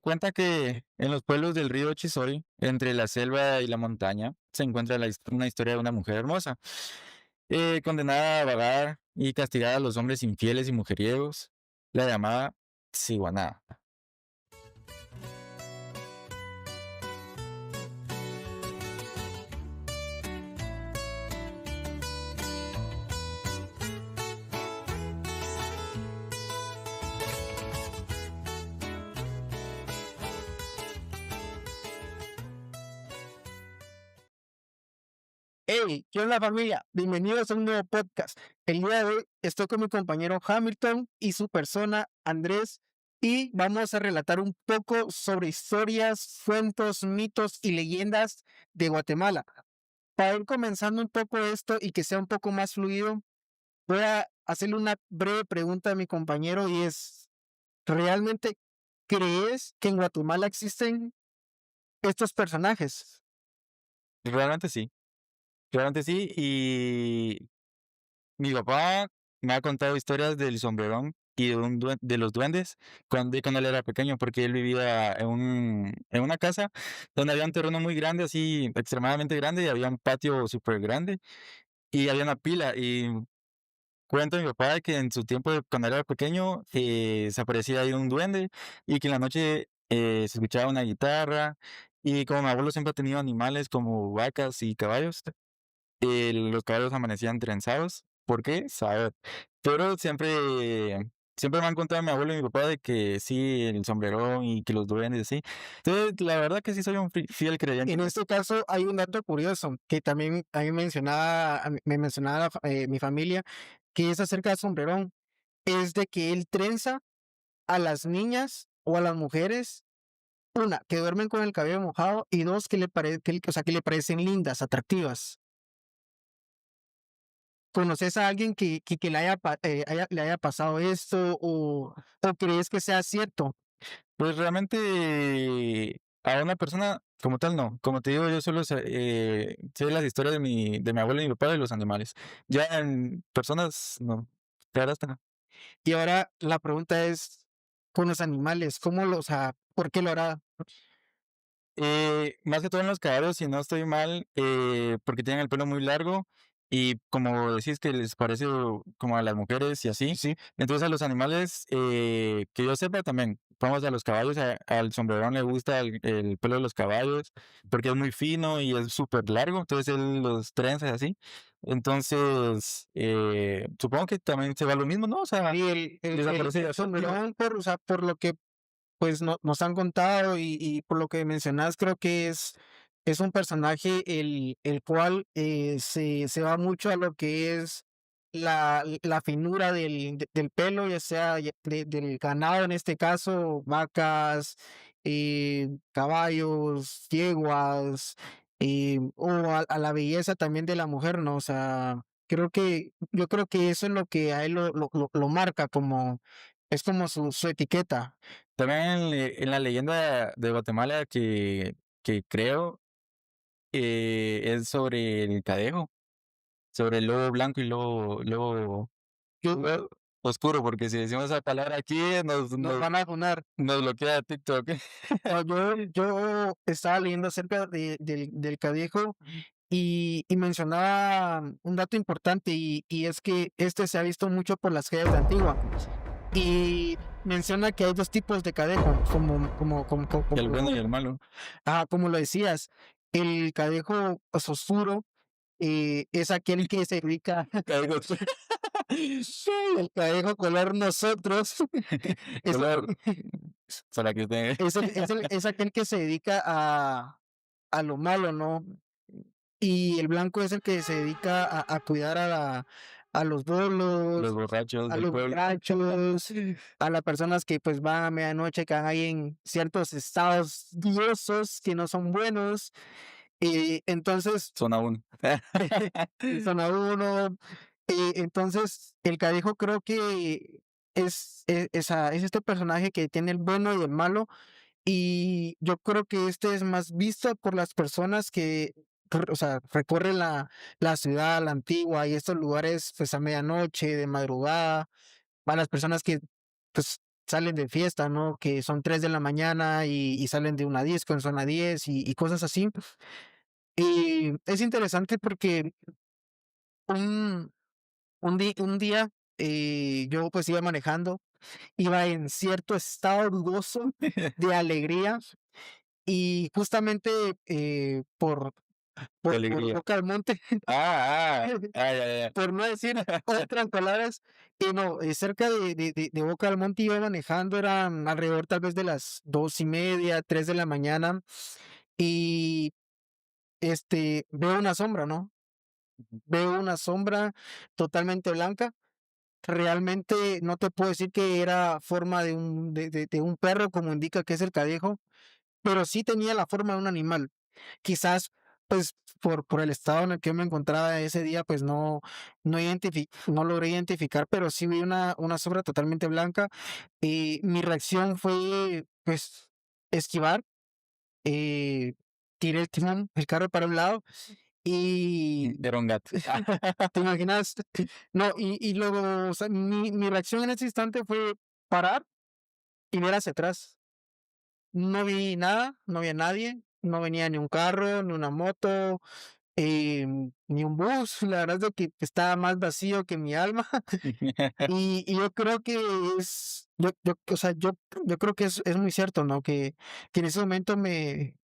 Cuenta que en los pueblos del río Chisori, entre la selva y la montaña, se encuentra una historia de una mujer hermosa, condenada a vagar y castigada a los hombres infieles y mujeriegos, la llamada Siwaná. Hey, ¿qué onda familia? Bienvenidos a un nuevo podcast. El día de hoy estoy con mi compañero Hamilton y su persona Andrés y vamos a relatar un poco sobre historias, cuentos, mitos y leyendas de Guatemala. Para ir comenzando un poco esto y que sea un poco más fluido, voy a hacerle una breve pregunta a mi compañero y es, ¿realmente crees que en Guatemala existen estos personajes? Realmente sí, realmente sí. Y mi papá me ha contado historias del sombrerón y de los duendes cuando él era pequeño, porque él vivía en una casa donde había un terreno muy grande, así extremadamente grande, y había un patio súper grande y había una pila. Y cuenta mi papá que en su tiempo, cuando era pequeño, se aparecía ahí un duende y que en la noche se escuchaba una guitarra. Y como mi abuelo siempre ha tenido animales como vacas y caballos, los caballos amanecían trenzados. ¿Por qué? Saber. Pero siempre me han contado mi abuelo y mi papá de que sí, el sombrerón y que los duendes, sí. Entonces, la verdad que sí soy un fiel creyente. En este caso hay un dato curioso que también a mí me mencionaba mi familia, que es acerca del sombrerón, es de que él trenza a las niñas o a las mujeres, una, que duermen con el cabello mojado y dos, que le parecen lindas, atractivas. ¿Conoces a alguien que le haya pasado esto o crees que sea cierto? Pues realmente a una persona como tal no. Como te digo, yo solo sé las historias de mi abuelo y mi papá de los animales. Ya en personas, no. La verdad está. Y ahora la pregunta es, con los animales, o sea, ¿por qué lo hará? Más que todo en los caballos, si no estoy mal, porque tienen el pelo muy largo y como decís que les parece como a las mujeres y así, Sí. entonces a los animales, que yo sepa también, vamos a los caballos, al sombrerón le gusta el pelo de los caballos porque es muy fino y es súper largo, entonces él los trenza y así. Entonces, supongo que también se va lo mismo, ¿no? O sea, Y les aparece el atractivo. sombrerón, o sea, por lo que pues nos han contado y por lo que mencionas, creo que es un personaje el cual se va mucho a lo que es la finura del pelo, ya sea del ganado, en este caso, vacas, caballos, yeguas, o a la belleza también de la mujer, ¿no? O sea, yo creo que eso es lo que a él lo marca como, es como su etiqueta. También en la leyenda de Guatemala que creo, es sobre el cadejo, sobre el lobo blanco y Yo lobo oscuro, porque si decimos esa palabra aquí Nos van a funar. nos bloquea TikTok. No, yo estaba leyendo acerca del Cadejo y mencionaba un dato importante y es que este se ha visto mucho por las calles de Antigua y menciona que hay dos tipos de Cadejo, El bueno y el malo. como lo decías, el Cadejo pues, oscuro es aquel que se dedica, Cadejo el Cadejo color nosotros, es, color para que tenga. es aquel que se dedica a lo malo, ¿no? Y el blanco es el que se dedica a cuidar a los Los bolos, borrachos a del los pueblo. borrachos, a las personas que pues van a medianoche, que van ahí en ciertos estados dudosos que no son buenos. Y entonces, Zona 1. zona uno. Entonces, el Cadejo creo que es este personaje que tiene el bueno y el malo y yo creo que este es más visto por las personas que, o sea, recorren la ciudad, la antigua y estos lugares, pues a medianoche, de madrugada, a las personas que, pues, salen de fiesta, ¿no? Que son 3 de la mañana y salen de una disco en zona 10 y cosas así. Y es interesante porque un un día, yo, pues, iba manejando, iba en cierto estado dudoso de alegría y justamente, De por alegría. Boca del Monte, Ya, ya. por no decir otras palabras, no, cerca de Boca del Monte iba manejando, eran alrededor tal vez de las 2:30, 3 de la mañana, y, veo una sombra, ¿no? Veo una sombra totalmente blanca. Realmente no te puedo decir que era forma de un perro, como indica que es el cadejo, pero sí tenía la forma de un animal. Quizás, pues, por el estado en el que yo me encontraba ese día, pues, no logré identificar, pero sí vi una sombra totalmente blanca, y mi reacción fue, pues, esquivar, eh, tiré el timón, el carro para un lado y Era un gato. ¿te imaginas? No, y luego, o sea, mi reacción en ese instante fue parar y ver hacia atrás. No vi nada, no había nadie, no venía ni un carro, ni una moto, ni un bus. La verdad es de que estaba más vacío que mi alma. Y yo creo que o sea, yo creo que es muy cierto, ¿no? Que en ese momento me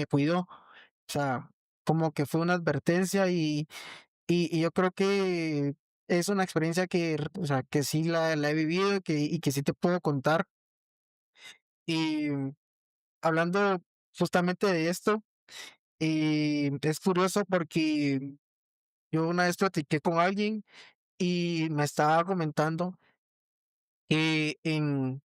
cuidó. O sea, como que fue una advertencia y yo creo que es una experiencia que, o sea, que sí la he vivido y que sí te puedo contar. Y hablando justamente de esto, es curioso porque yo una vez platiqué con alguien y me estaba comentando que en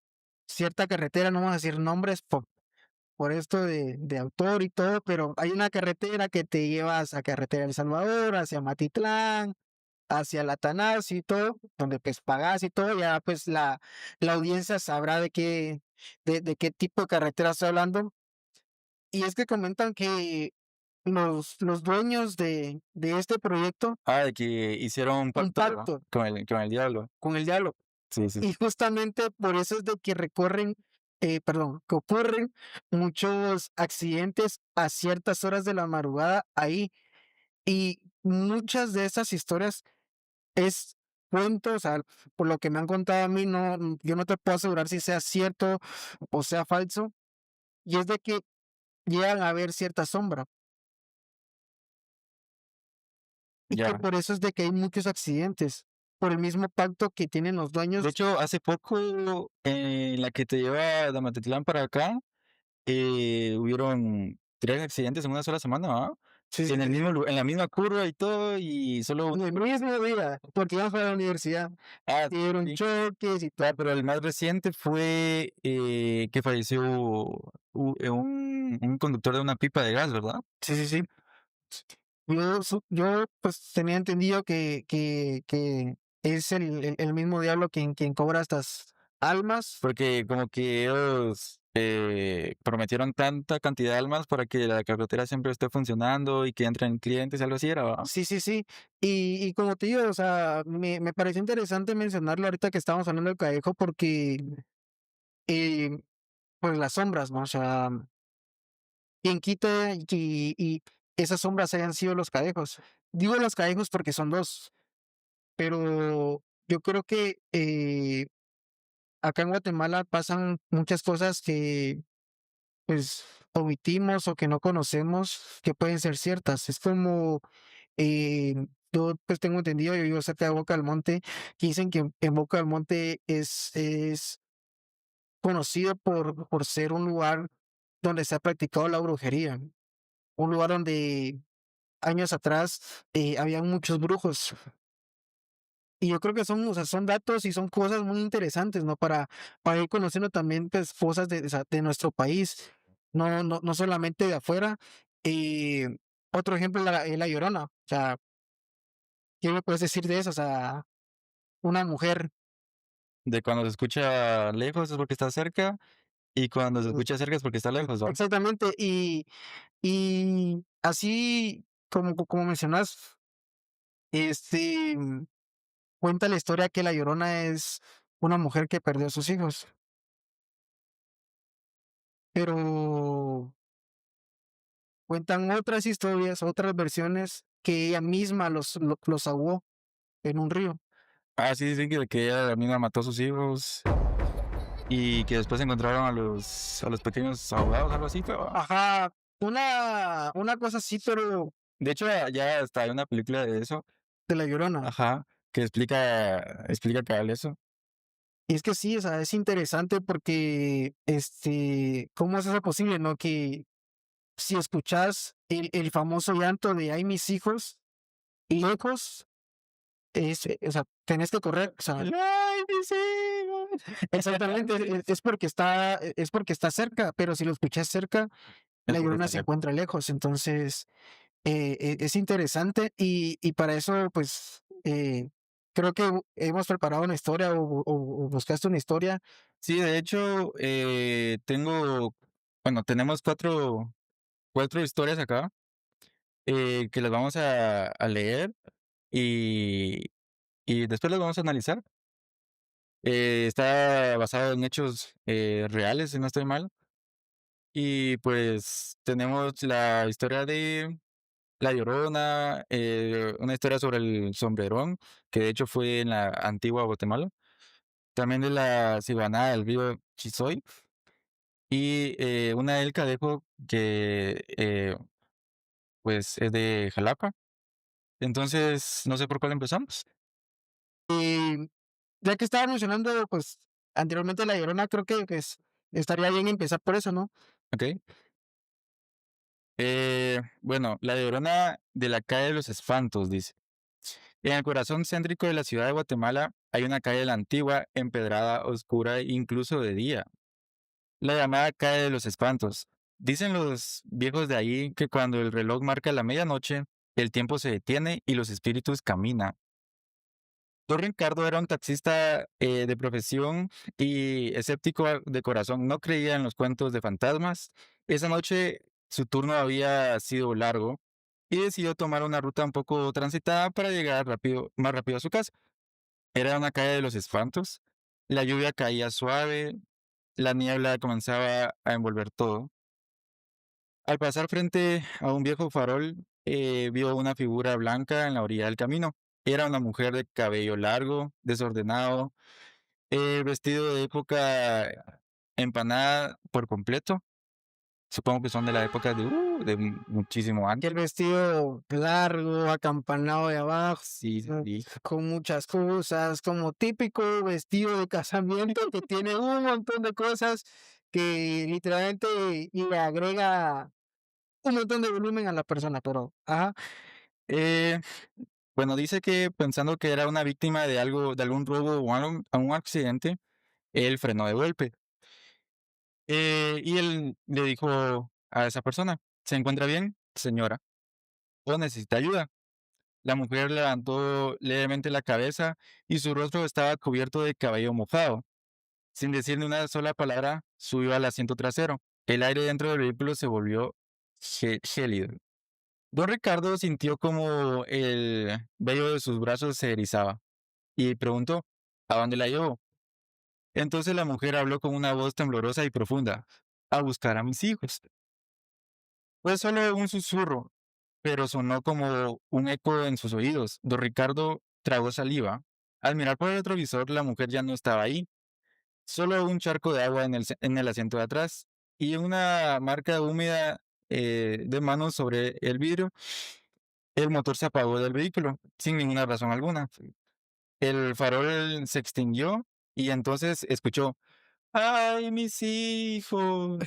cierta carretera, no vamos a decir nombres por esto de autor y todo, pero hay una carretera que te lleva hacia Carretera El Salvador, hacia Matitlán, hacia la Atanasio y todo, donde pues pagas y todo, ya pues la audiencia sabrá de qué tipo de carretera estoy hablando. Y es que comentan que los dueños de este proyecto, De que hicieron un un pacto, ¿verdad? pacto Con el diablo. con el diablo. Sí, sí, Y sí. justamente por eso es de que perdón, que ocurren muchos accidentes a ciertas horas de la madrugada ahí. Y muchas de esas historias es cuento, o sea, por lo que me han contado a mí, yo no te puedo asegurar si sea cierto o sea falso, y es de que llegan a ver cierta sombra, y que Ya. por eso es de que hay muchos accidentes, por el mismo pacto que tienen los De dueños. hecho, hace poco, en la que te lleva de Amatitlán para acá, hubieron 3 accidentes en una sola semana, ¿va? Sí, sí, En el sí. mismo en la misma curva y todo, y solo En el mismo día, porque iban para la universidad, ah, dieron sí. choques y todo. Pero el más reciente fue, que falleció un conductor de una pipa de gas, ¿verdad? Sí, sí, sí. Yo, pues, tenía entendido que es el mismo diablo quien cobra estas almas. Porque como que ellos, prometieron tanta cantidad de almas para que la carretera siempre esté funcionando y que entren clientes, algo así era, ¿verdad? Sí, sí, sí. Y como te digo, o sea, me pareció interesante mencionarlo ahorita que estábamos hablando del Cadejo porque, eh, pues, las sombras, ¿no? O sea, quien quita y esas sombras hayan sido los Cadejos. Digo los Cadejos porque son 2, pero yo creo que, acá en Guatemala pasan muchas cosas que, pues, omitimos o que no conocemos que pueden ser ciertas. Es como, eh, yo, pues, tengo entendido, yo vivo cerca de Boca del Monte, que dicen que en Boca del Monte es conocido por ser un lugar donde se ha practicado la brujería, un lugar donde años atrás, habían muchos brujos. Y yo creo que son, o sea, son datos y son cosas muy interesantes, ¿no? Para ir conociendo también, pues, cosas o sea, de nuestro país, no solamente de afuera. Eh, Otro ejemplo es La Llorona. O sea, ¿qué me puedes decir de eso? O sea, una mujer, De cuando se escucha lejos es porque está cerca, y cuando se escucha cerca es porque está lejos, ¿va? exactamente, y así como mencionas, este, cuenta la historia que La Llorona es una mujer que perdió a sus hijos. pero cuentan otras historias, otras versiones que ella misma los ahogó en un río. Ah, sí, sí, que ella misma mató a sus hijos y que después encontraron a los pequeños ahogados, algo así, pero Ajá, una cosa así, pero de hecho, ya hasta hay una película de eso, de La Llorona. ajá, que explica cabal eso. Y es que sí, o sea, es interesante porque, ¿cómo es eso posible, no? Que si escuchas el famoso llanto de "ay, mis hijos", lejos, o sea, tenés que correr, o sea, ¡Ay, mis hijos! exactamente, es porque está cerca, pero si lo escuchas cerca, Es La porque Llorona está se lejos. encuentra lejos. Entonces, es interesante y para eso, pues, creo que hemos preparado una historia o buscaste una historia. Sí, de hecho, tenemos cuatro historias acá, que las vamos a leer y después las vamos a analizar. Está basado en hechos, reales, si no estoy mal. Y, pues, tenemos la historia de La Llorona, una historia sobre el Sombrerón, que de hecho fue en la antigua Guatemala. También de la Ciguaná del río Chizoy y, una del Cadejo que, pues, es de Jalapa. Entonces, no sé por cuál empezamos, Y ya que estaba mencionando, pues, anteriormente La Llorona, creo que, pues, estaría bien empezar por eso, ¿no? ¿ok? Bueno, La Llorona de la calle de los Espantos, dice. En el corazón céntrico de la ciudad de Guatemala hay una calle de la antigua, empedrada, oscura, incluso de día. La llamada calle de los espantos. Dicen los viejos de ahí que cuando el reloj marca la medianoche, el tiempo se detiene y los espíritus caminan. Don Ricardo era un taxista de profesión y escéptico de corazón. No creía en los cuentos de fantasmas. Esa noche su turno había sido largo y decidió tomar una ruta un poco transitada para llegar más rápido a su casa. Era una calle de los espantos. La lluvia caía suave, la niebla comenzaba a envolver todo. Al pasar frente a un viejo farol, vio una figura blanca en la orilla del camino. Era una mujer de cabello largo, desordenado, vestido de época empanada por completo. Supongo que son de la época de muchísimo Que el antes. vestido largo, acampanado de abajo, Sí, sí, sí. con muchas cosas, como típico vestido de casamiento que tiene un montón de cosas que literalmente le agrega un montón de volumen a la persona, pero, ajá. Eh, bueno, dice que pensando que era una víctima de algo, de algún robo o un accidente, él frenó de golpe. Y él le dijo a esa persona: "¿Se encuentra bien, señora? ¿O necesita ayuda?". La mujer levantó levemente la cabeza y su rostro estaba cubierto de cabello mojado. Sin decir ni una sola palabra, subió al asiento trasero. El aire dentro del vehículo se volvió gélido. Don Ricardo sintió como el vello de sus brazos se erizaba y preguntó: "¿A dónde la llevo?". Entonces la mujer habló con una voz temblorosa y profunda: "A buscar a mis hijos". Fue solo un susurro, pero sonó como un eco en sus oídos. Don Ricardo tragó saliva. Al mirar por el retrovisor, la mujer ya no estaba ahí, solo un charco de agua en el asiento de atrás y una marca húmeda de manos sobre el vidrio. El motor se apagó del vehículo, sin ninguna razón alguna. El farol se extinguió y entonces escuchó: "¡Ay, mis hijos!".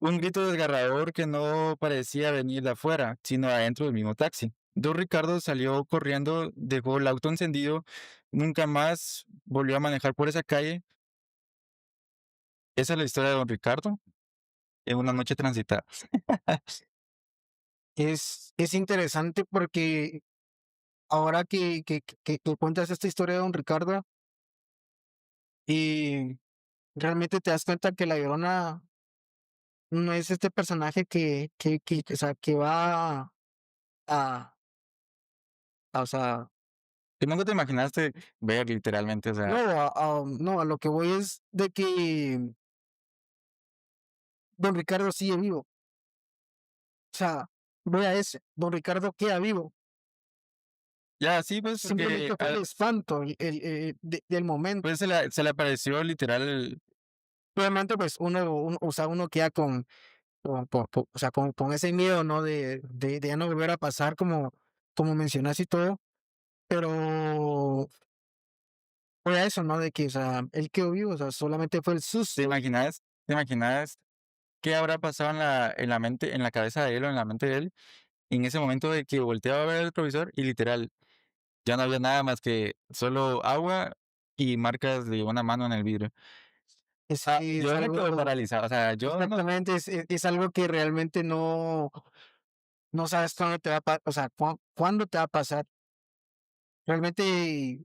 Un grito desgarrador que no parecía venir de afuera, sino de adentro del mismo taxi. Don Ricardo salió corriendo, dejó el auto encendido, nunca más volvió a manejar por esa calle. Esa es la historia de don Ricardo en una noche transitada. Es interesante porque ahora que cuentas esta historia de don Ricardo, y realmente te das cuenta que La Llorona no es este personaje o sea, que va a o sea, Que nunca te imaginaste ver literalmente, o no, sea, no, a lo que voy es de que don Ricardo sigue vivo. O sea, vea ese, don Ricardo queda vivo. Ya, sí, pues, porque Simplemente fue el espanto del momento. pues se le apareció literal. Obviamente, pues o sea, uno queda o sea, con ese miedo, ¿no? De ya no volver a pasar como mencionas y todo, pero fue eso, ¿no? De que, o sea, él quedó vivo, o sea, solamente fue el ¿Te susto. imaginas? ¿Te imaginas qué habrá pasado en la mente, en la cabeza de él o en la mente de él en ese momento de que volteaba a ver al provisor y literal ya no había nada más que solo agua y marcas de una mano en el vidrio? Es Yo me quedo algo, paralizado, o sea, yo no. exactamente, es algo que realmente no sabes cuándo te va a pasar, o sea, cuándo te va a pasar. Realmente,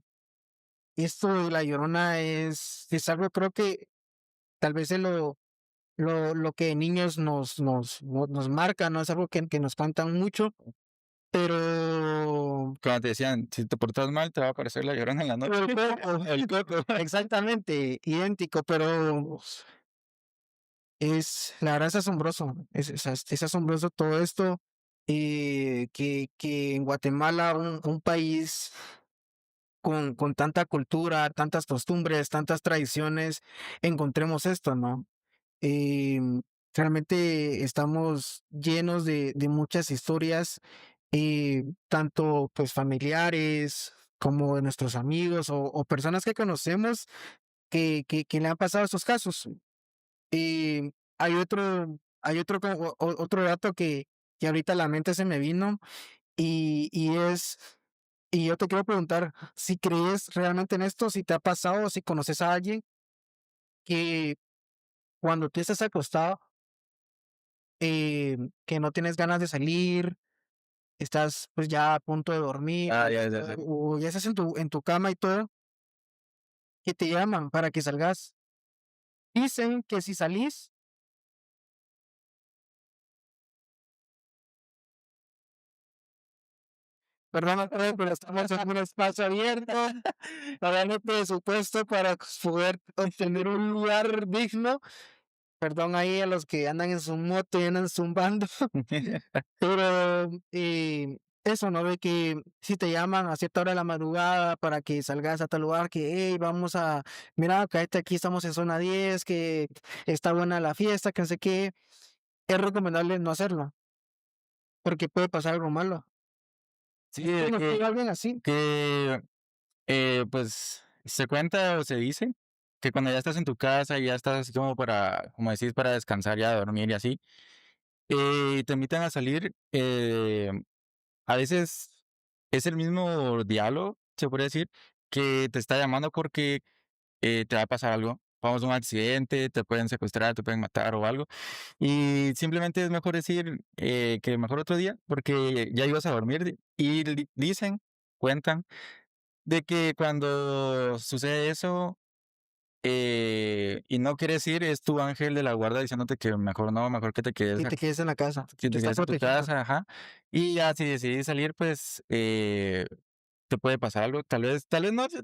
esto de La Llorona es algo, creo que tal vez es lo que de niños nos marca, ¿no? Es algo que nos cuentan mucho, pero Cuando te decían, si te portas mal, te va a aparecer la Llorona en la noche. el coco, El coco. exactamente, idéntico, pero la verdad es asombroso, es asombroso todo esto, que en Guatemala, un país con tanta cultura, tantas costumbres, tantas tradiciones, encontremos esto, ¿no? Em, Realmente estamos llenos de muchas historias, tanto pues familiares como de nuestros amigos o personas que conocemos que le han pasado estos casos. Hay otro dato que ahorita a la mente se me vino y yo te quiero preguntar si crees realmente en esto, si te ha pasado, si conoces a alguien que cuando tú estás acostado, que no tienes ganas de salir, estás pues ya a punto de dormir Ya, ya sé. o ya estás en tu cama y todo, que te llaman para que salgas. Dicen que si salís, perdón otra vez, pero estamos en un espacio abierto, pagando presupuesto para poder obtener un lugar digno. Perdón ahí a los que andan en su moto y andan zumbando. Pero, eso, ¿no? De que si te llaman a cierta hora de la madrugada para que salgas a tal lugar, que, hey, mira, cállate aquí, estamos en zona 10, que está buena la fiesta, que no sé qué, es recomendable no hacerlo, porque puede pasar algo malo. Sí, ¿Has de conocido a alguien así? que pues se cuenta o se dice que cuando ya estás en tu casa y ya estás así como como decís, para descansar, ya dormir y así, te invitan a salir, a veces es el mismo diálogo, se puede decir, que te está llamando porque te va a pasar algo. Vamos, un accidente, te pueden secuestrar, te pueden matar o algo. Y simplemente es mejor decir que mejor otro día, porque ya ibas a dormir. Y dicen, cuentan, de que cuando sucede eso y no quieres ir, es tu ángel de la guarda diciéndote que mejor no, mejor que te quedes, Y te quedes en la casa, que que te está quedes en tu protegido. casa, ajá. Y ya si decidís salir, pues te puede pasar algo. Tal vez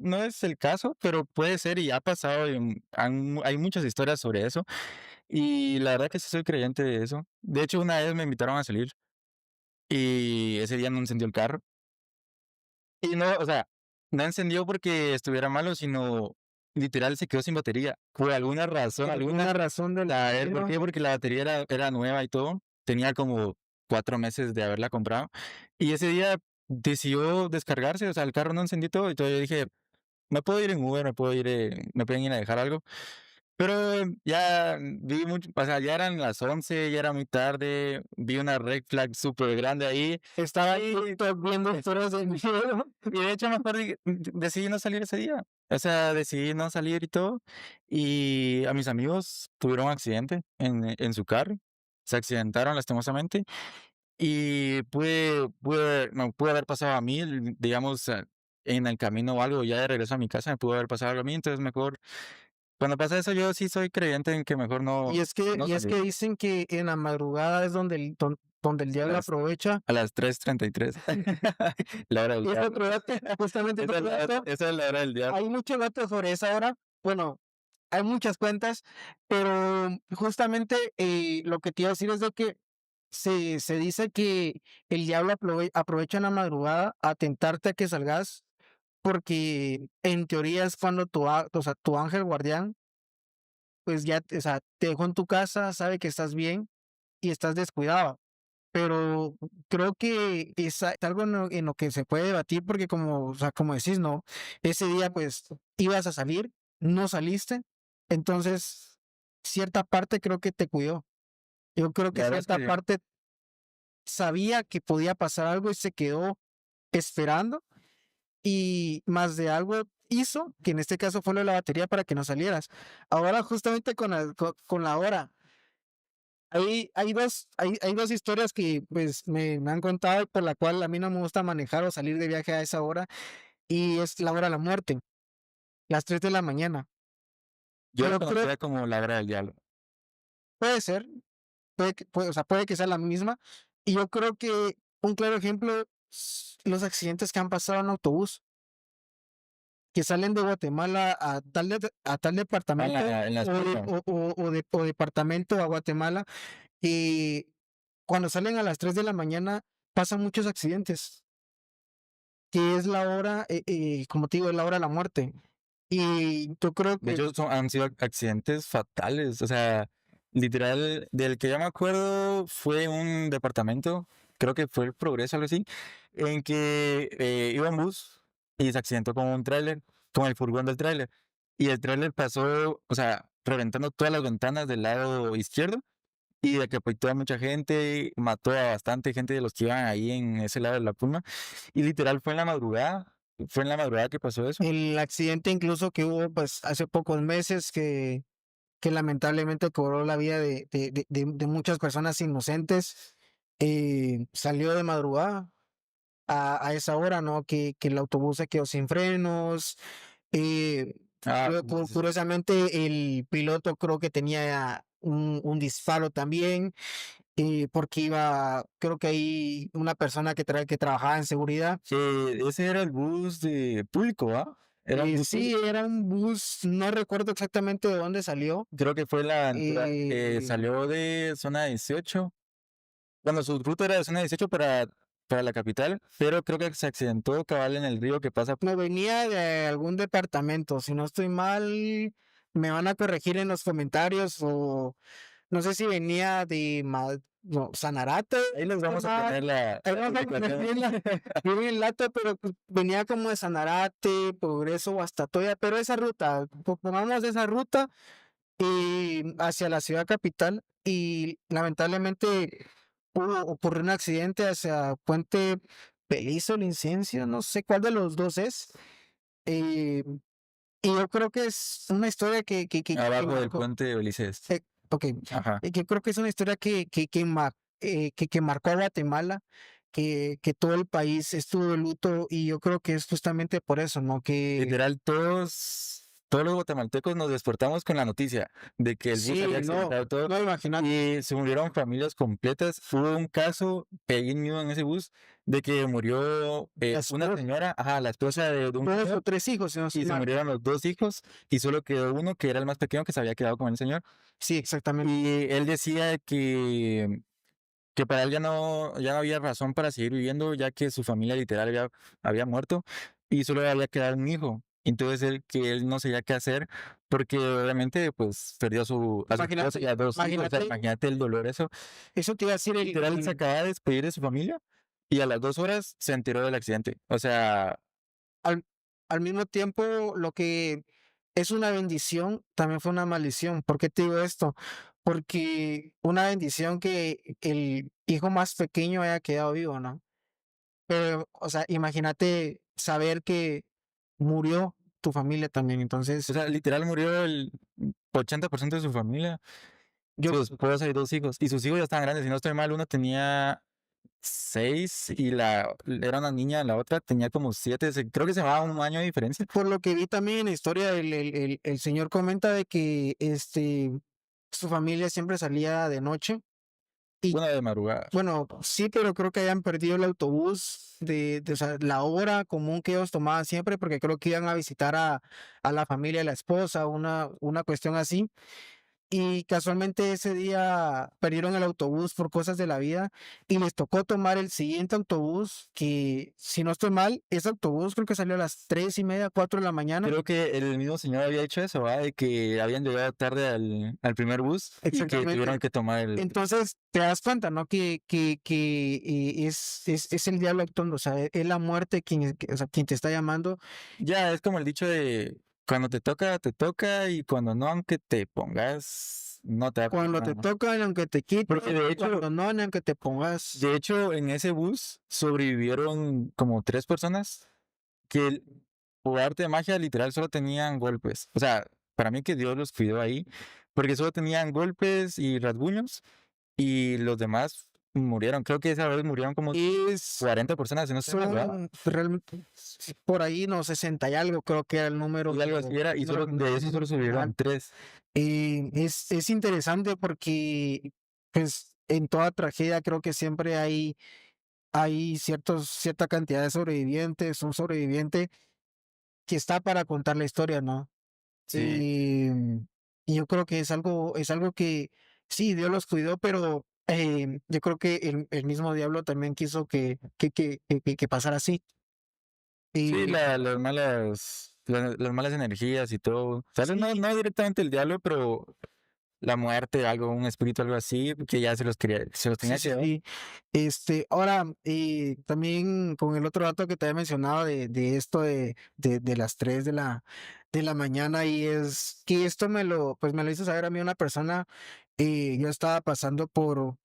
no es el caso, pero puede ser y ha pasado. Hay muchas historias sobre eso. Y la verdad que sí soy creyente de eso. De hecho, una vez me invitaron a salir y ese día no encendió el carro. Y no, o sea, no encendió porque estuviera malo, sino literal se quedó sin batería. Por alguna razón, Por alguna. alguna razón del A ver, ¿por destino, qué? Porque la batería era nueva y todo. Tenía como 4 meses de haberla comprado. Y ese día decidió descargarse, o sea, el carro no encendió todo. Y todo yo dije, me puedo ir en Uber, me pueden ir a dejar algo. Pero ya vi mucho, o sea, ya eran las 11, ya era muy tarde, vi una red flag súper grande ahí. estaba en Y TikTok viendo historias de miedo. y de hecho, mejor decidí no salir ese día. O sea, decidí no salir y todo. Y a mis amigos tuvieron un accidente en su carro. Se accidentaron lastimosamente. Y me pudo haber pasado a mí, digamos, en el camino o algo, ya de regreso a mi casa, me pudo haber pasado algo a mí. Entonces, mejor, cuando pasa eso, yo sí soy creyente en que mejor no, no Y es salir. que dicen que en la madrugada es donde el A diablo las, aprovecha. a las 3:33. La hora del Y es diablo. otro dato, justamente Esa otro es la, dato. esa es la hora del diablo. Hay muchos datos sobre esa hora. Bueno, hay muchas cuentas, pero justamente lo que te iba a decir es de que se dice que el diablo aprovecha en la madrugada a tentarte a que salgas, porque en teoría es cuando o sea, tu ángel guardián, pues ya, o sea, te dejó en tu casa, sabe que estás bien y estás descuidado. Pero creo que es algo en lo que se puede debatir porque como, o sea, como decís, ¿no? Ese día pues ibas a salir, no saliste, entonces cierta parte creo que te cuidó. Yo creo que La verdad es cierta que parte sabía que podía pasar algo y se quedó esperando y más de algo hizo, que en este caso fue lo de la batería para que no salieras. Ahora justamente con la hora. Hay dos historias que pues me han contado por la cual a mí no me gusta manejar o salir de viaje a esa hora y es la hora de la muerte, las 3 de la mañana. yo la Yo creo, conocía como la hora del diablo. puede ser, o sea, puede que sea la misma. Y yo creo que un claro ejemplo, los accidentes que han pasado en autobús, que salen de Guatemala a tal Ah, departamento en la escuela. o departamento a Guatemala, y cuando salen a las 3 de la mañana pasan muchos accidentes. Que es la hora, como te digo, es la hora de la muerte. Y yo creo De que hecho, han sido accidentes fatales. O sea, literal, del que yo me acuerdo fue un departamento, creo que fue el Progreso, algo así, en que iba un bus y se accidentó con un tráiler, con el furgón del tráiler. Y el tráiler pasó, o sea, reventando todas las ventanas del lado izquierdo y decapitó a mucha gente, mató a bastante gente de los que iban ahí en ese lado de la Puma. Y literal fue en la madrugada que pasó eso. el accidente incluso que hubo pues hace pocos meses que lamentablemente cobró la vida de muchas personas inocentes, salió de madrugada a esa hora, ¿no? Que el autobús se quedó sin frenos. eh, Ah, Curiosamente, el piloto creo que tenía un disparo también. Porque iba, creo que hay una persona que trabajaba en seguridad. ese era el bus de público, ¿ah? Era un bus Sí, público. era un bus, no recuerdo exactamente de dónde salió. Creo que fue la aventura, eh, salió de zona 18. Bueno, su ruta era de zona 18 para la capital, pero creo que se accidentó cabal en el río que pasa. Me venía de algún departamento, si no estoy mal, me van a corregir en los comentarios o no sé si venía de no, Sanarate. Ahí les vamos a poner Ahí la vamos a poner publicación. bien el dato, pero pues, venía como de Sanarate, Progreso o hasta Toya, pero esa ruta, pongamos esa ruta y hacia la ciudad capital y lamentablemente ocurrió un accidente hacia Puente Belizo, Licencia, no sé cuál de los dos es. eh, y yo creo que es una historia que Abajo del marcó. puente de Belices. Ok, Ajá. yo creo que es una historia que marcó a Guatemala, que todo el país estuvo de luto y yo creo que es justamente por eso, ¿no? Que Literal, todos los guatemaltecos nos despertamos con la noticia de que el bus sí, había no, accidentado todo no imagínate, y se murieron familias completas. Hubo un caso pequeño en ese bus de que murió las una señora, ajá, la esposa de un dos o señor, tres hijos, si no y estoy se mal. murieron los dos hijos y solo quedó uno que era el más pequeño que se había quedado con el señor. Sí, exactamente. Y él decía que para él ya no había razón para seguir viviendo, ya que su familia literal había muerto y solo le había quedado un hijo. Entonces él no sabía qué hacer porque obviamente pues perdió a su esposa Imagínate, y a dos hijos. O sea, imagínate, imagínate el dolor eso. eso te iba a decir Literal se acaba de despedir de su familia y a las 2 horas se enteró del accidente. O sea, al, al mismo tiempo lo que es una bendición también fue una maldición. ¿Por qué te digo esto? Porque una bendición que el hijo más pequeño haya quedado vivo, ¿no? Pero, o sea, imagínate saber que murió tu familia también. o Entonces, sea, literal murió el 80% de su familia, yo, su esposa y dos hijos. Y sus hijos ya estaban grandes. Si no estoy mal, uno tenía 6 y era una niña, la otra tenía como 7. Creo que se llevaba un año de diferencia. por lo que vi también en la historia, el señor comenta de que su familia siempre salía de noche Y Bueno, de madrugada. bueno, sí, pero creo que hayan perdido el autobús o sea, la hora común que ellos tomaban siempre, porque creo que iban a visitar a la familia de la esposa, una cuestión así. Y casualmente ese día perdieron el autobús por cosas de la vida y les tocó tomar el siguiente autobús que, si no estoy mal, ese autobús creo que salió a las 3:30, 4 de la mañana. Creo que el mismo señor había hecho eso, ¿va? De que habían llegado tarde al primer bus y que Exactamente. tuvieron que tomar el... Entonces te das cuenta, ¿no? Que es el diablo actuando, o sea, es la muerte o sea, quien te está llamando. Ya, es como el dicho de cuando te toca y cuando no, aunque te pongas, no te va a Cuando te pasar nada. tocan, aunque te quiten, Porque de cuando hecho, no, aunque te pongas. en ese bus sobrevivieron como 3 personas que por arte de magia literal solo tenían golpes. O sea, para mí que Dios los cuidó ahí, porque solo tenían golpes y rasguños y los demás murieron. Creo que esa vez murieron como Es 40 personas, si no estoy mal, ¿verdad? Son realmente por ahí, no, 60 y algo, creo que era el número. Y algo así era, y solo de eso solo sobrevivieron 3. Es interesante porque, pues, en toda tragedia creo que siempre hay cierta cantidad de sobrevivientes, un sobreviviente que está para contar la historia, ¿no? Sí. Y yo creo que es algo que sí, Dios los cuidó, pero yo creo que el mismo diablo también quiso que pasara así. Sí, Y las malas energías y todo. Tal vez no, sí, no directamente el diablo, pero la muerte, algo, un espíritu, algo así, que ya se los sí, tenía sí, que dar. sí. Ahora, también con el otro dato que te había mencionado de esto de las 3 de la mañana, y es que esto pues me lo hizo saber a mí una persona. Yo estaba pasando o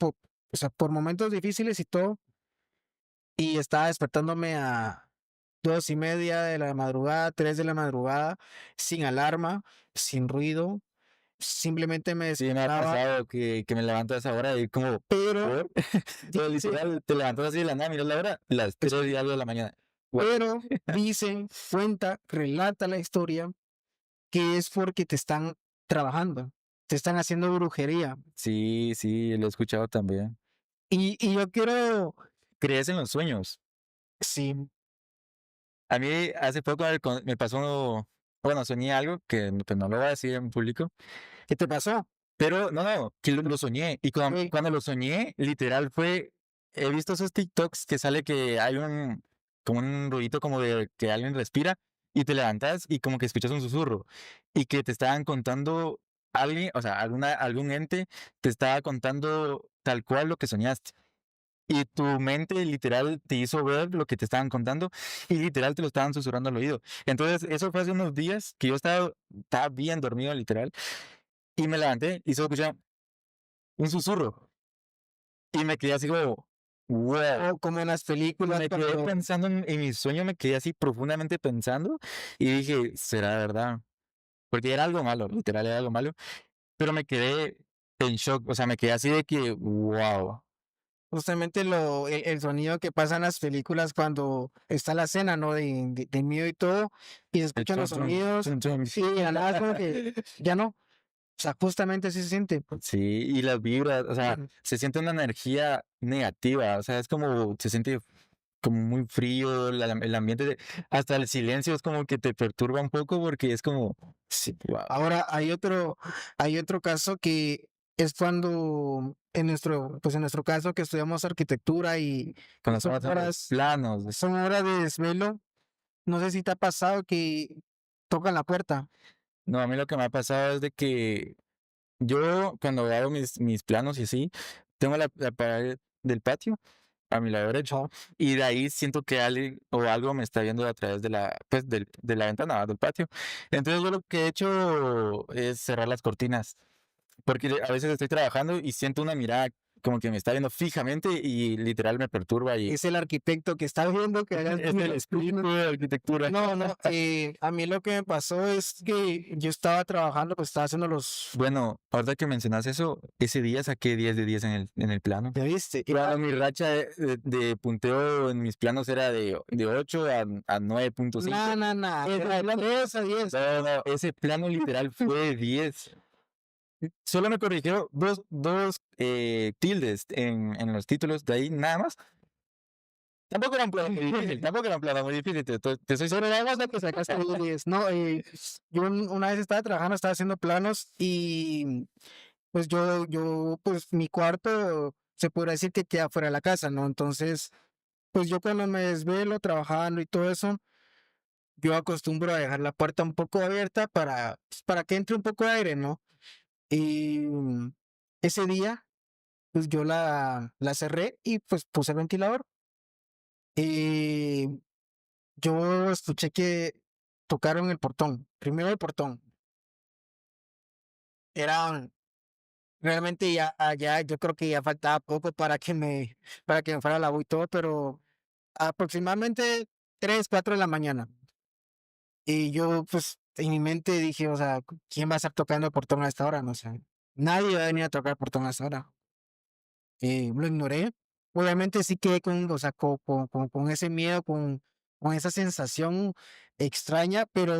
sea, por momentos difíciles y todo, y estaba despertándome a 2:30 de la madrugada, 3 de la madrugada, sin alarma, sin ruido, simplemente me Sí, me ha despertaba, pasado que me levanto a esa hora y como, pero ¿por? Pero dice, literal, te levantas así de la nada, miras la hora, las 3 y algo de la mañana. What? pero dicen, relata la historia que es porque te están trabajando, te están haciendo brujería. Sí, sí, lo he escuchado también. Y yo quiero, ¿Crees en los sueños? sí, A mí hace poco me pasó, bueno, soñé algo que pues, no lo voy a decir en público. ¿qué te pasó? Pero no, que lo soñé. Y Ey, cuando lo soñé, literal he visto esos TikToks que sale que hay como un ruidito como de que alguien respira y te levantas y como que escuchas un susurro y que te estaban contando alguien, o sea, algún ente te estaba contando tal cual lo que soñaste. Y tu mente literal te hizo ver lo que te estaban contando y literal te lo estaban susurrando al oído. Entonces, eso fue hace unos días que yo estaba bien dormido, literal, y me levanté y solo escuché un susurro. Y me quedé así como, wow. o como en las películas Me quedé cuando, pensando en mi sueño, me quedé así profundamente pensando y dije, ¿será verdad? Porque era algo malo, literal era algo malo, pero me quedé en shock, o sea, me quedé así de que, wow. justamente el sonido que pasa en las películas cuando está la escena, ¿no? De miedo y todo, y se El escuchan los chon, chon, sonidos, chon, chon. y de la nada como que ya no, o sea, justamente así se siente. Sí, y las vibras, o sea, Ujú. se siente una energía negativa, o sea, es como, se siente como muy frío, el ambiente, hasta el silencio es como que te perturba un poco porque es como, Sí. wow. Ahora hay otro caso que es cuando pues en nuestro caso que estudiamos arquitectura y Cuando son estamos haciendo los horas, planos, son horas de desvelo. No sé si te ha pasado que tocan la puerta. no, a mí lo que me ha pasado es de que yo cuando hago mis planos y así, tengo la pared del patio a mi lado derecho Ajá. y de ahí siento que alguien o algo me está viendo a través pues, de la ventana del patio. Entonces yo lo que he hecho es cerrar las cortinas. Porque a veces estoy trabajando y siento una mirada como que me está viendo fijamente y literal me perturba y Es el arquitecto que está viendo que hagas es el espíritu de arquitectura. No, no, a mí lo que me pasó es que yo estaba trabajando, pues estaba haciendo Bueno, ahorita que mencionas eso, ese día saqué 10 de 10 en el plano. ¿ya viste? Claro, mi racha de punteo en mis planos era de 8 a 9.5. No, no, no, Ese era de plano, 3 a 10. no, ese plano literal fue de 10. Solo me corrigió dos tildes en los títulos, de ahí nada más. Tampoco era un plano muy difícil, tampoco era un plano muy difícil, te soy Pero sincero. nada más lo que sacaste de 10. No, yo una vez estaba trabajando, estaba haciendo planos y pues pues mi cuarto se podría decir que queda fuera de la casa, ¿no? Entonces, pues yo cuando me desvelo trabajando y todo eso, yo acostumbro a dejar la puerta un poco abierta para que entre un poco de aire, ¿no? Y ese día, pues yo la cerré y pues puse el ventilador. Y yo escuché que tocaron el portón, primero el portón. Era realmente ya yo creo que ya faltaba poco para que me fuera la U y todo, pero aproximadamente 3 4 de la mañana. Y yo, pues, en mi mente dije, o sea, ¿quién va a estar tocando el portón a esta hora? No sé, nadie va a venir a tocar el portón a esta hora. Lo ignoré. Obviamente sí quedé con, o sea, con ese miedo, con esa sensación extraña, pero,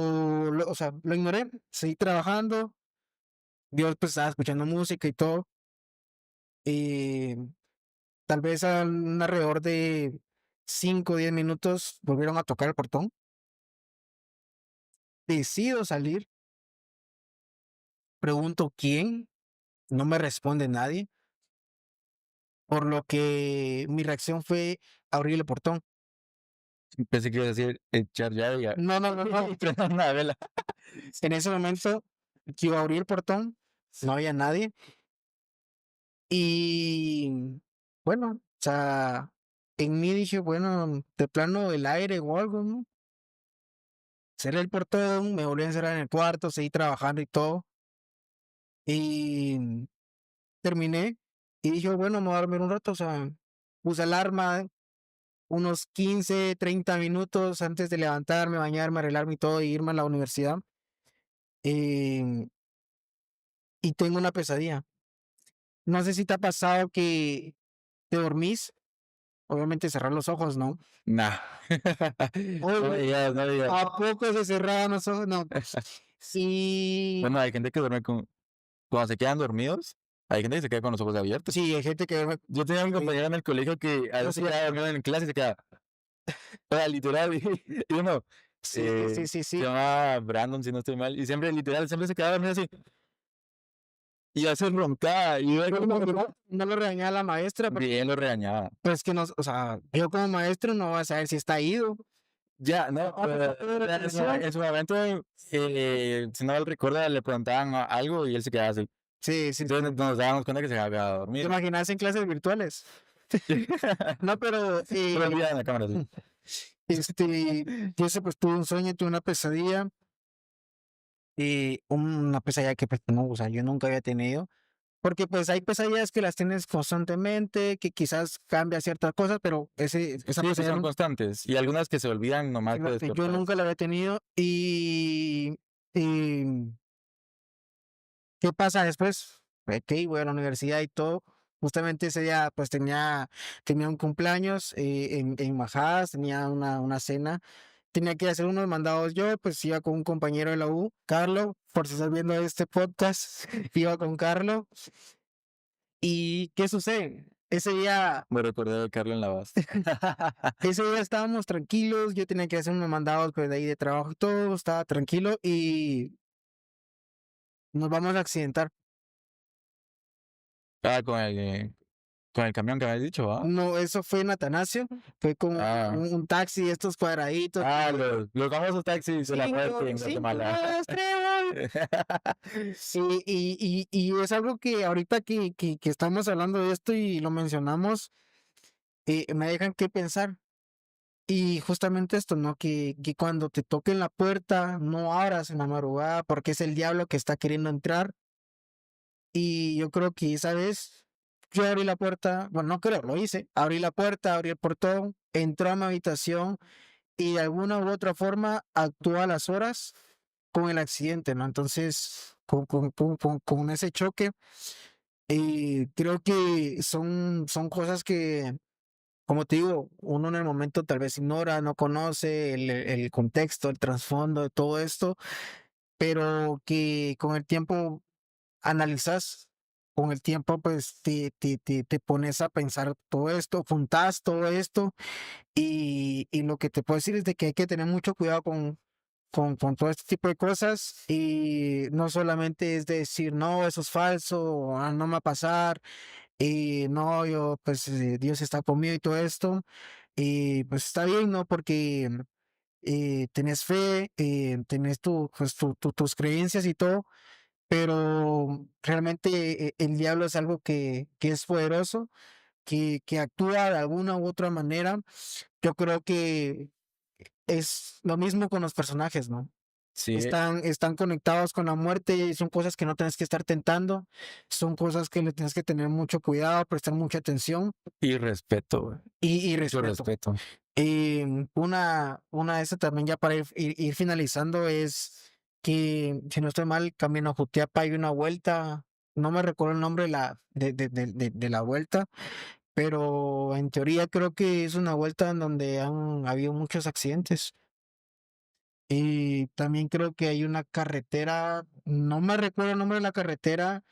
o sea, lo ignoré, seguí trabajando. Dios, pues, estaba escuchando música y todo. Y tal vez alrededor de 5 o 10 minutos volvieron a tocar el portón. Decido salir, pregunto quién, no me responde nadie, por lo que mi reacción fue abrir el portón. Pensé que ibas a decir echar llave No, no, no, no. y prender una vela. En ese momento que iba a abrir el portón, no había nadie. Y bueno, o sea, en mí dije, bueno, de plano el aire o algo, ¿no? Cerré el portón, me volví a encerrar en el cuarto, seguí trabajando y todo. Y terminé y dije, bueno, me voy a dormir un rato, o sea, puse alarma unos 15 30 minutos antes de levantarme, bañarme, arreglarme y todo, y irme a la universidad. Em, y tengo una pesadilla. No sé si te ha pasado que te dormís, obviamente cerrar los ojos, ¿no? Nah. No me Oye, digas, no me digas. ¿a poco se cerraban los ojos? No. Sí, Bueno, hay gente que duerme cuando se quedan dormidos, hay gente que se queda con los ojos abiertos. sí, hay gente que duerme. Yo tenía un Sí, compañero en el colegio que a yo veces se sí, quedaba dormido en clase y se quedaba, o sea, literal, y uno, sí, sí, sí, se sí. llamaba Brandon, si no estoy mal, y siempre, literal, siempre se quedaba dormido así, y a veces roncaba, y yo No, como que no lo regañaba la maestra, porque bien lo regañaba. pues que no, o sea, yo como maestro no voy a saber si está ido. Ya, no, pero Pero la en su momento, si no mal recuerda, le preguntaban algo y él se quedaba así. sí, sí, Entonces sí. nos dábamos cuenta que se había quedado ¿Te dormido. imaginas en clases virtuales? No, pero Todo el día en la cámara, así. yo sé, pues tuve un sueño, tuve una pesadilla, una pesadilla que pues no, o sea, yo nunca había tenido, porque pues hay pesadillas que las tienes constantemente, que quizás cambia ciertas cosas, pero esa Sí, que pesadilla son constantes. Y algunas que se olvidan nomás que yo despertar. nunca la había tenido y ¿qué pasa después? Okey, voy a la universidad y todo. Justamente ese día, pues, tenía un cumpleaños, en Majadas, tenía una cena. Tenía que hacer unos mandados yo, pues, iba con un compañero de la U, Carlo, por si estás viendo este podcast, iba con Carlo. ¿Y qué sucede? Me recordé de Carlos en la Bast. Ese día estábamos tranquilos, yo tenía que hacer unos mandados, pues, de ahí de trabajo y todo, estaba tranquilo y nos vamos a accidentar. Ah, con el camión que me habías dicho, ¿ah? No, eso fue en Atanasio, fue como Ah, un taxi de estos cuadraditos los famosos taxis de la muerte en 5, Guatemala. 2, 3. Sí, y es algo que ahorita que estamos hablando de esto y lo mencionamos, me dejan que pensar. Y justamente esto, ¿no? Que cuando te toquen la puerta, no abras en la madrugada porque es el diablo que está queriendo entrar. Y yo creo que esa vez yo abrí la puerta, bueno, no creo, lo hice, abrí la puerta, abrí el portón, entró a mi habitación y de alguna u otra forma actuó a las horas con el accidente, ¿no? Entonces, con ese choque, creo que son cosas que, como te digo, uno en el momento tal vez ignora, no conoce el contexto, el trasfondo de todo esto, pero que con el tiempo analizas con el tiempo, pues te pones a pensar todo esto, juntas todo esto y lo que te puedo decir es de que hay que tener mucho cuidado con todo este tipo de cosas y no solamente es de decir, no, eso es falso, no me va a pasar, y no, yo, pues Dios está conmigo y todo esto, y pues está bien, ¿no? Porque tenés fe, tenés pues, tus creencias y todo, pero realmente el diablo es algo que es poderoso, que actúa de alguna u otra manera. Yo creo que es lo mismo con los personajes, ¿no? Sí, Están conectados con la muerte y son cosas que no tienes que estar tentando, son cosas que le tienes que tener mucho cuidado, prestar mucha atención y respeto, güey. y Mucho respeto. respeto. Una de esas también ya para ir finalizando es que, si no estoy mal, Camino a Jutiapa hay una vuelta, no me recuerdo el nombre de la vuelta, pero en teoría creo que es una vuelta en donde han habido muchos accidentes. Y también creo que hay una carretera, no me recuerdo el nombre de la carretera,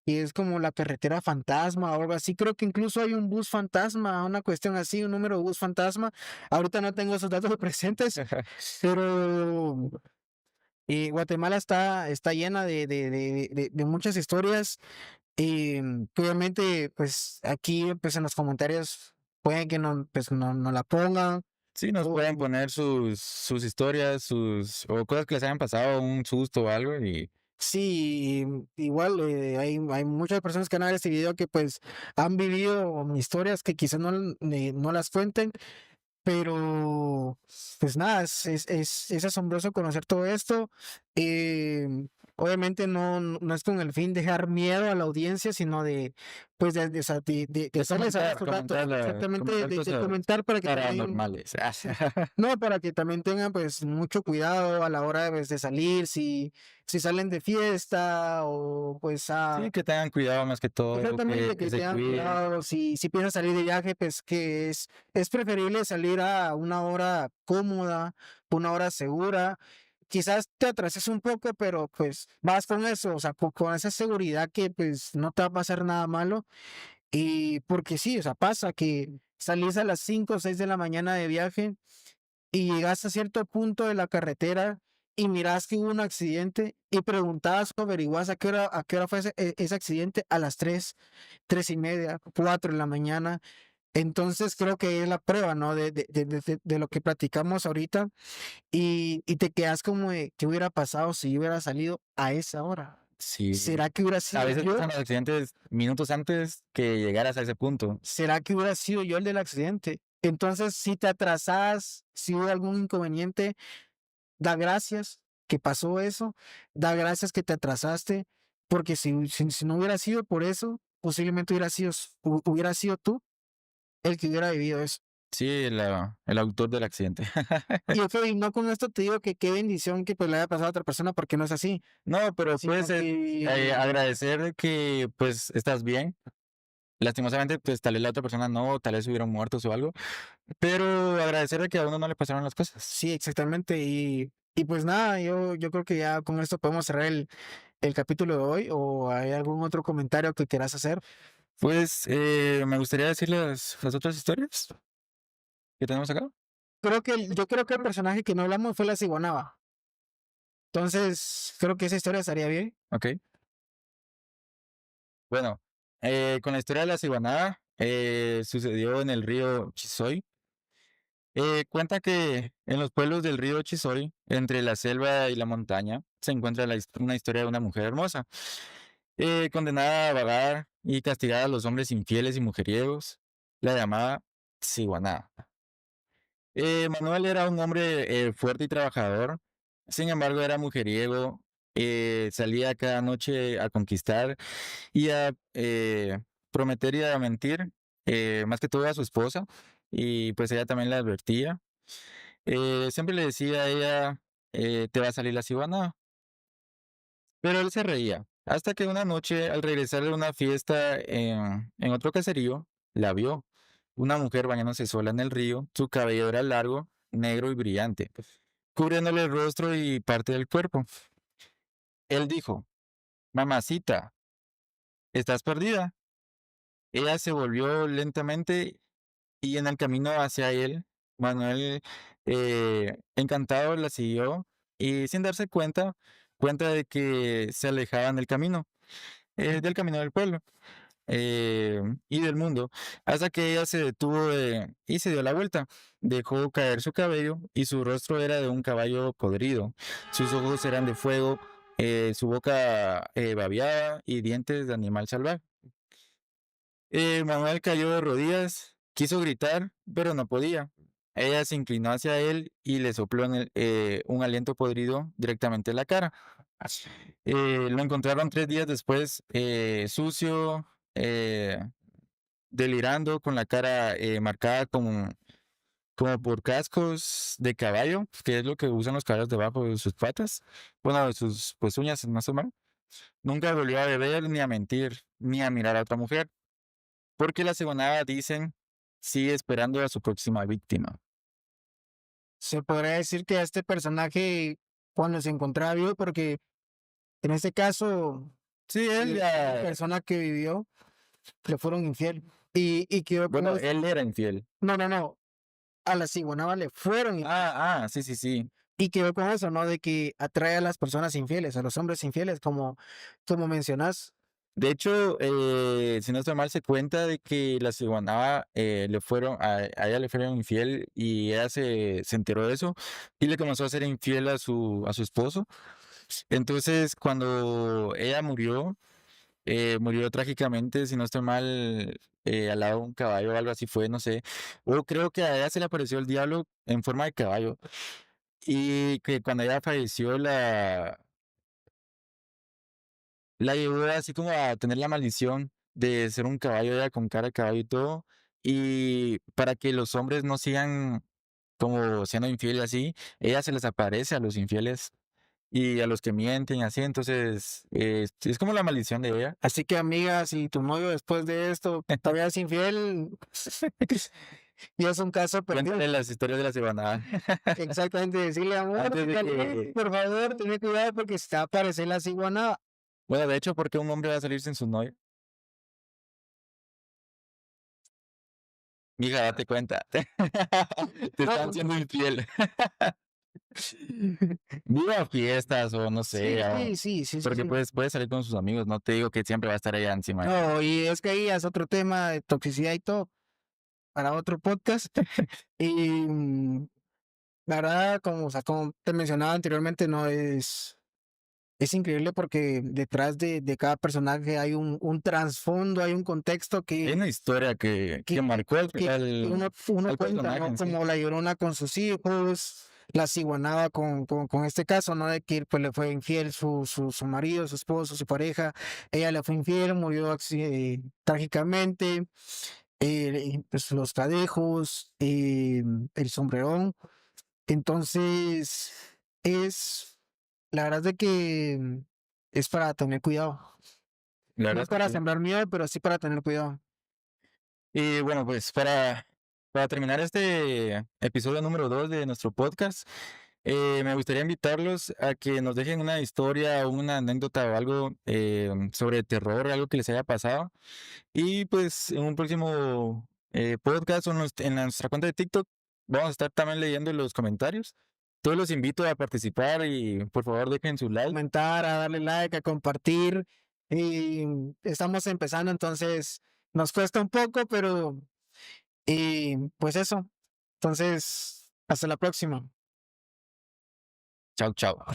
y es como la carretera fantasma o algo así. Creo que incluso hay un bus fantasma, una cuestión así, un número de bus fantasma. Ahorita no tengo esos datos presentes, pero Guatemala está llena de muchas historias. Y que obviamente, pues aquí pues en los comentarios pueden que no, pues, no la pongan. Sí, nos pueden O, poner sus historias, o cosas que les hayan pasado, un susto o algo, y sí, igual hay muchas personas que van a ver este video que pues han vivido historias que quizás no las cuenten, pero pues nada, es asombroso conocer todo esto. Obviamente no es con el fin de dejar miedo a la audiencia, sino de pues de hacerles saber estos datos, exactamente, comentar de cosas comentar para que también paranormales. no, para que también tengan pues mucho cuidado a la hora pues, de salir, si salen de fiesta o pues Sí, que tengan cuidado más que todo, exactamente que que se tengan cuiden. cuidado, si piensan salir de viaje, pues que es preferible salir a una hora cómoda, una hora segura. Quizás te atrases un poco, pero pues vas con eso, o sea, con esa seguridad que pues no te va a pasar nada malo. Y porque sí, o sea, pasa que salís a las 5 o 6 de la mañana de viaje y llegas a cierto punto de la carretera y miras que hubo un accidente y preguntabas o averiguas a qué hora fue ese accidente a las 3:30, 4 de la mañana. Entonces creo que es la prueba, ¿no? De lo que platicamos ahorita y te quedas como de, ¿qué hubiera pasado si yo hubiera salido a esa hora? Sí, ¿Será que hubiera a sido veces yo? pasan los accidentes minutos antes que llegaras a ese punto. ¿Será que hubiera sido yo el del accidente? Entonces, si te atrasas, si hubo algún inconveniente, da gracias que pasó eso, da gracias que te atrasaste, porque si no hubiera sido por eso, posiblemente hubiera sido tú el que hubiera vivido eso. Sí, el autor del accidente. Y ok, no con esto te digo que qué bendición que pues le haya pasado a otra persona, porque no es así, No, pero sino puedes que agradecer que pues estás bien. Lastimosamente, pues tal vez la otra persona no, tal vez hubieran muertos o algo, pero agradecer de que a uno no le pasaron las cosas. sí, exactamente. Y pues nada, yo creo que ya con esto podemos cerrar el capítulo de hoy, o hay algún otro comentario que quieras hacer. Pues me gustaría decir las otras historias que tenemos acá. Yo creo que el personaje que no hablamos fue la ciguanaba. Entonces, creo que esa historia estaría bien. Ok. Bueno, con la historia de la ciguanaba, sucedió en el río Chisoy. Cuenta que en los pueblos del río Chisoy, entre la selva y la montaña, se encuentra una historia de una mujer hermosa, condenada a vagar y castigada a los hombres infieles y mujeriegos. La llamaba Ciguaná. Manuel era un hombre fuerte y trabajador, sin embargo era mujeriego, salía cada noche a conquistar y a prometer y a mentir, más que todo a su esposa, y pues ella también le advertía. Siempre le decía a ella, te va a salir la ciguana, pero él se reía. Hasta que una noche, al regresar de una fiesta en otro caserío, la vio. Una mujer bañándose sola en el río, su cabello era largo, negro y brillante, cubriéndole el rostro y parte del cuerpo. Él dijo, mamacita, estás perdida. Ella se volvió lentamente y en el camino hacia él, Manuel, encantado, la siguió y sin darse cuenta de que se alejaban del camino del pueblo y del mundo, hasta que ella se detuvo y se dio la vuelta. Dejó caer su cabello y su rostro era de un caballo podrido. Sus ojos eran de fuego, su boca babeaba y dientes de animal salvaje. Manuel cayó de rodillas, quiso gritar, pero no podía. Ella se inclinó hacia él y le sopló un aliento podrido directamente en la cara. Lo encontraron 3 días después, sucio, eh, delirando, con la cara marcada como por cascos de caballo, que es lo que usan los caballos debajo de sus patas, bueno, de sus pues, uñas más o menos. Nunca volvió a beber, ni a mentir, ni a mirar a otra mujer, porque la cebonada, dicen, sigue esperando a su próxima víctima. Se podría decir que a este personaje, cuando se encontraba vivo, porque en este caso, Sí, él la ya, persona que vivió le fueron infiel. Y quedó bueno, como, él era infiel. no, a la ciguanaba le fueron infiel. Sí, sí, sí. Y quedó con eso, ¿no? De que atrae a las personas infieles, a los hombres infieles, como mencionas. De hecho, si no estoy mal, se cuenta de que la ciguanaba a ella le fueron infiel y ella se enteró de eso y le comenzó a ser infiel a su esposo. Entonces, cuando ella murió trágicamente, si no estoy mal, al lado de un caballo o algo así fue, no sé. O creo que a ella se le apareció el diablo en forma de caballo y que cuando ella falleció la llevó así como a tener la maldición de ser un caballo, ya con cara de caballo y todo, y para que los hombres no sigan como siendo infieles así, ella se les aparece a los infieles y a los que mienten así, entonces es como la maldición de ella. Así que, amiga, si tu novio después de esto todavía es infiel, ya es un caso perdido. Cuéntale las historias de la semana. Exactamente, decirle, amor, Antes de que, por favor, ten cuidado porque se te va a aparecer la ciguana. bueno, de hecho, ¿por qué un hombre va a salir sin su novia? Mija, date cuenta. Te están No, siendo infiel. Viva fiestas o no sé, porque sí. puedes salir con sus amigos, no te digo que siempre va a estar allá encima de ti. No, y es que ahí es otro tema de toxicidad y todo, para otro podcast. Y la verdad, o sea, como te mencionaba anteriormente, no es increíble porque detrás de cada personaje hay un trasfondo, hay un contexto Hay una historia que que, marcó que uno al cuenta, personaje ¿no? en sí. Como la Llorona con sus hijos, la ciguanaba con este caso, ¿no? De que pues le fue infiel su marido, su esposo, su pareja, ella le fue infiel, murió trágicamente, y, pues los cadejos, el sombrerón. Entonces, es, la verdad es de que es para tener cuidado. La No verdad es es que para sí. sembrar miedo, pero sí para tener cuidado. Y bueno, pues para terminar este episodio número 2 de nuestro podcast, me gustaría invitarlos a que nos dejen una historia o una anécdota o algo sobre terror, algo que les haya pasado. Y pues en un próximo podcast o en nuestra cuenta de TikTok vamos a estar también leyendo los comentarios. Todos los invito a participar y por favor dejen su like. Comentar, a darle like, a compartir. Y estamos empezando, entonces nos cuesta un poco, pero pues eso. Entonces, hasta la próxima. Chao, chao.